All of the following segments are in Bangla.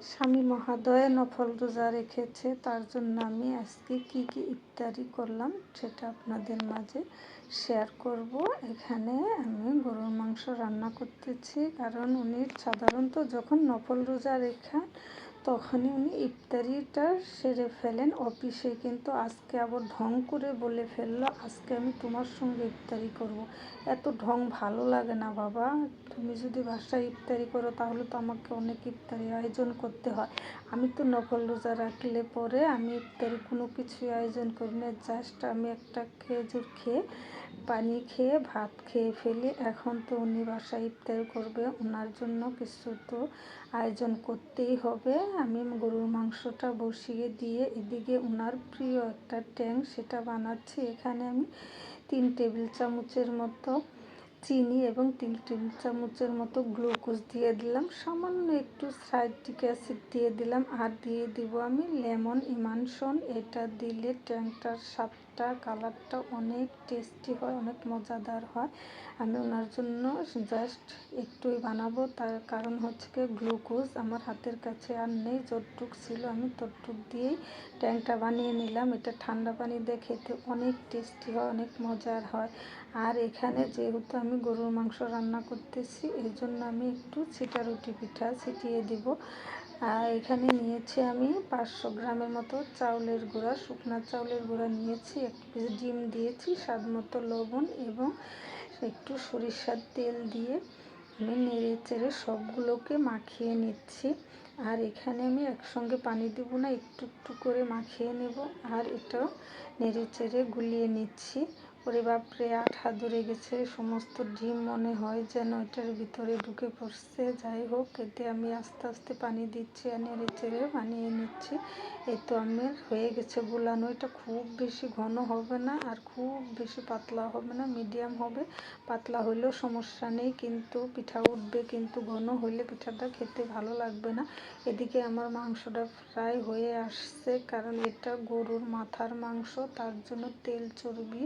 স্বামী মহোদয় নফল রোজা রেখেছে, তার জন্য আমি আজকে কি কি ইফতারি করলাম সেটা আপনাদের মাঝে শেয়ার করব। এখানে আমি গরুর মাংস রান্না করতেছি, কারণ উনি সাধারণত যখন নফল রোজা রেখেন তখনই উনি ইফতারিটা সেরে ফেলেন অফিসে, কিন্তু আজকে আবার ঢং করে বলে ফেললো আজকে আমি তোমার সঙ্গে ইফতারি করব। এত ঢং ভালো লাগে না বাবা। তুমি যদি বাসায় ইফতারি করো তাহলে তো আমাকে অনেক ইফতারি আয়োজন করতে হয়। আমি তো নফল রোজা রাখলে পরে আমি ইফতারি কোনো কিছুই আয়োজন করি না, জাস্ট আমি একটা খেজুর খেয়ে পানি খেয়ে ভাত খেয়ে ফেলি। এখন তো উনি বাসায় ইফতারি করবে, ওনার জন্য কিছু তো আয়োজন করতেই হবে। আমি গরুর মাংসটা বসিয়ে দিয়ে এদিকে ওনার প্রিয় একটা ট্যাং সেটা বানাচ্ছি। এখানে আমি 3 টেবিল চামচের মতো চিনি এবং 3 টেবিল চামচের মতো গ্লুকোজ দিয়ে দিলাম, সামান্য একটু সাইট্রিক অ্যাসিড দিয়ে দিলাম, আর দিয়ে দিব আমি লেমন ইমানশন। এটা দিলে ট্যাংটার স্বাদটা কালারটা অনেক টেস্টি হয়, অনেক মজাদার হয়। আমি ওনার জন্য জাস্ট একটুই বানাবো, তার কারণ হচ্ছে কি গ্লুকোজ আমার হাতের কাছে আর নেই, যতটুক ছিল আমি ততটুক দিয়েই ট্যাংটা বানিয়ে নিলাম। এটা ঠান্ডা পানি দিয়ে খেতে অনেক টেস্টি হয়, অনেক মজার হয়। আর এখানে যেহেতু আমি গরুর মাংস রান্না করতেছি এই জন্য আমি একটু ছিটা রুটি পিঠা ছিটিয়ে দিব। আর এখানে নিয়েছি আমি 500 গ্রামের মতো চাউলের গুঁড়া, শুকনো চাউলের গুঁড়া নিয়েছি, একটু ডিম দিয়েছি, স্বাদ মতো লবণ এবং একটু সরিষার তেল দিয়ে আমি নেড়ে চেড়ে সবগুলোকে মাখিয়ে নিচ্ছি। আর এখানে আমি একসঙ্গে পানি দেবো না, একটু একটু করে মাখিয়ে নেব। আর এটাও নেড়ে চেড়ে গুলিয়ে নিচ্ছি। ওরে বাপরে, আঠা ধরে গেছে, সমস্ত ডিম মনে হয় যেন এটার ভিতরে ঢুকে পড়ছে। যাই হোক, এতে আমি আস্তে আস্তে পানি দিচ্ছি আর নেড়ে চেড়ে বানিয়ে নিচ্ছি। এই তো আমার হয়ে গেছে গুলানো। এটা খুব বেশি ঘন হবে না আর খুব বেশি পাতলা হবে না, মিডিয়াম হবে। পাতলা হইলেও সমস্যা নেই, কিন্তু পিঠা উঠবে, কিন্তু ঘন হইলে পিঠাটা খেতে ভালো লাগবে না। এদিকে আমার মাংসটা ফ্রাই হয়ে আসছে, কারণ এটা গরুর মাথার মাংস, তার জন্য তেল চর্বি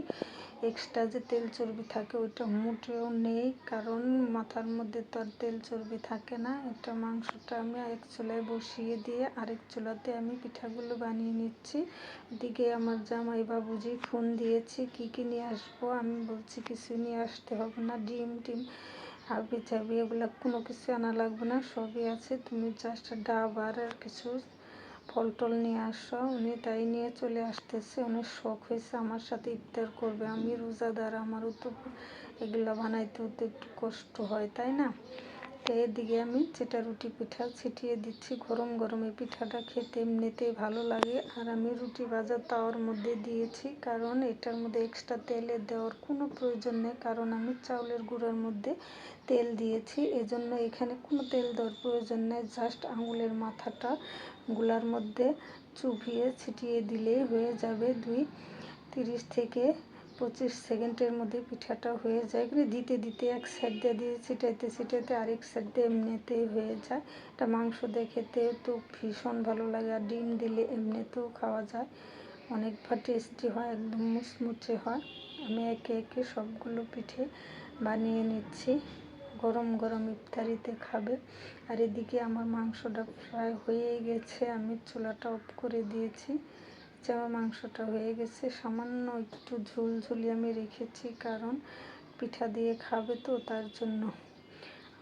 এক্সট্রা যে তেল চর্বি থাকে ওইটা মোটেও নেই, কারণ মাথার মধ্যে তো আর তেল চর্বি থাকে না। এটা মাংসটা আমি এক চুলায় বসিয়ে দিয়ে আরেক চুলাতে আমি পিঠাগুলো বানিয়ে নিচ্ছি। এদিকে আমার জামাই বাবুজি ফোন দিয়েছি কী কী নিয়ে আসবো, আমি বলছি কিছু নিয়ে আসতে হবে না, ডিম টিম হাবি চাবি এগুলো কোনো কিছু আনা লাগবে না, সবই আছে, তুমি জাস্ট ডাব আর কিছু ফল টল নিয়ে আসো। উনি তাই নিয়ে চলে আসতেছে, অনেক শখ হয়েছে আমার সাথে ইফতার করবে। আমি রোজাদার, আমারও তো এগুলো বানাইতে হতে একটু কষ্ট হয়, তাই না? তো এদিকে আমি যেটা রুটি পিঠা ছিটিয়ে দিচ্ছি, গরম গরম এই পিঠাটা খেতে এমনিতেই ভালো লাগে। আর আমি রুটি ভাজা তাওয়ার মধ্যে দিয়েছি, কারণ এটার মধ্যে এক্সট্রা তেলের দেওয়ার কোনো প্রয়োজন নেই, কারণ আমি চাউলের গুঁড়োর মধ্যে তেল দিয়েছি, এজন্য এখানে কোনো তেল দেওয়ার প্রয়োজন নেই। জাস্ট আঙুলের মাথাটা গুলার মধ্যে চুবিয়ে ছিটিয়ে দিলেই হয়ে যাবে। 30 থেকে 25 সেকেন্ডের মধ্যে পিঠাটা হয়ে যায়। এখানে দিতে দিতে এক সাইড দিয়ে ছিটাইতে ছিটাইতে আরেক সাইড দিয়ে এমনিতেই হয়ে যায়। এটা মাংস দিয়ে খেতেও তো ভীষণ ভালো লাগে, আর ডিম দিলে এমনিতেও খাওয়া যায়, অনেকবার টেস্টি হয়, একদম মুচমুচে হয়। আমি একে একে সবগুলো পিঠে বানিয়ে নিচ্ছি, গরম গরম ইফতারিতে খাবে। আর এদিকে আমার মাংসটা ফ্রাই হয়ে গেছে, আমি চুলাটা অফ করে দিয়েছি। আমার মাংসটা হয়ে গেছে, সামান্য একটু ঝুলঝুলি আমি রেখেছি, কারণ পিঠা দিয়ে খাবে তো তার জন্য।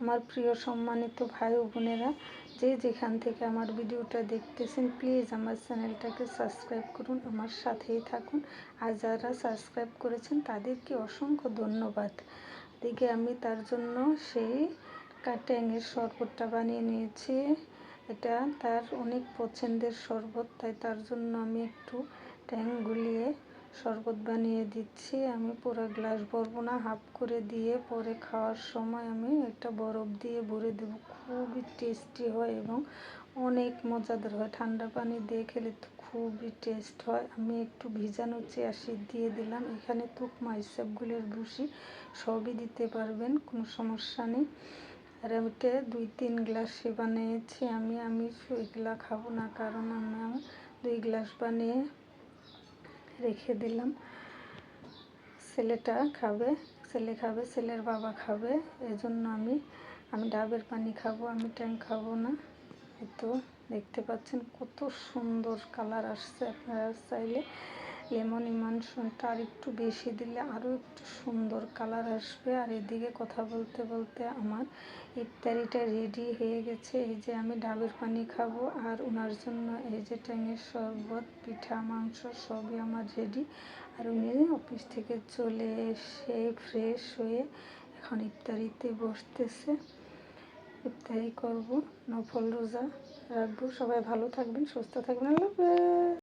আমার প্রিয় সম্মানিত ভাই ও বোনেরা, যে যেখান থেকে আমার ভিডিওটা দেখতেছেন প্লিজ আমার চ্যানেলটাকে সাবস্ক্রাইব করুন, আমার সাথেই থাকুন। আর যারা সাবস্ক্রাইব করেছেন তাদেরকে অসংখ্য ধন্যবাদ। এদিকে আমি তার জন্য সেই ট্যাংয়ের শরবতটা বানিয়ে নিয়েছি। এটা তার অনেক পছন্দের শরবত, তাই তার জন্য আমি একটু ট্যাং গুলিয়ে শরবত বানিয়ে দিচ্ছি। আমি পুরো গ্লাস ভরবো না, হাফ করে দিয়ে পরে খাওয়ার সময় আমি একটা বরফ দিয়ে ভরে দেবো। খুবই টেস্টি হয় এবং অনেক মজাদার হয়, ঠান্ডা পানি দিয়ে খেলে তো খুবই টেস্ট হয়। আমি একটু ভিজানো চিয়া সিড দিয়ে দিলাম, এখানে তুকমা ইসবগুলের ভুসি সবই দিতে পারবেন, কোনো সমস্যা নেই। আর আমিতে 2-3 গ্লাস বানিয়েছি। আমি এগুলা খাবো না, কারণ আমি 2 গ্লাস বানিয়ে রেখে দিলাম। ছেলেটা খাবে, ছেলে খাবে, ছেলের বাবা খাবে, এজন্য আমি ডাবের পানি খাবো, আমি ট্যাং খাবো না। এই তো দেখতে পাচ্ছেন কত সুন্দর কালার আসছে। আপনারা চাইলে লেমন ইমানশনটা আর একটু বেশি দিলে আরও একটু সুন্দর কালার আসবে। আর এদিকে কথা বলতে বলতে আমার ইফতারিটা রেডি হয়ে গেছে। এই যে আমি ডাবের পানি খাবো, আর ওনার জন্য এই যে ট্যাঙের শরবত, পিঠা, মাংস সবই আমার রেডি। আর উনি অফিস থেকে চলে এসে ফ্রেশ হয়ে এখন ইফতারিতে বসতেছে। ইফতারি করব, নফল রোজা রাখবো। সবাই ভালো থাকবেন, সুস্থ থাকবেন। আল্লাহ হাফেজ।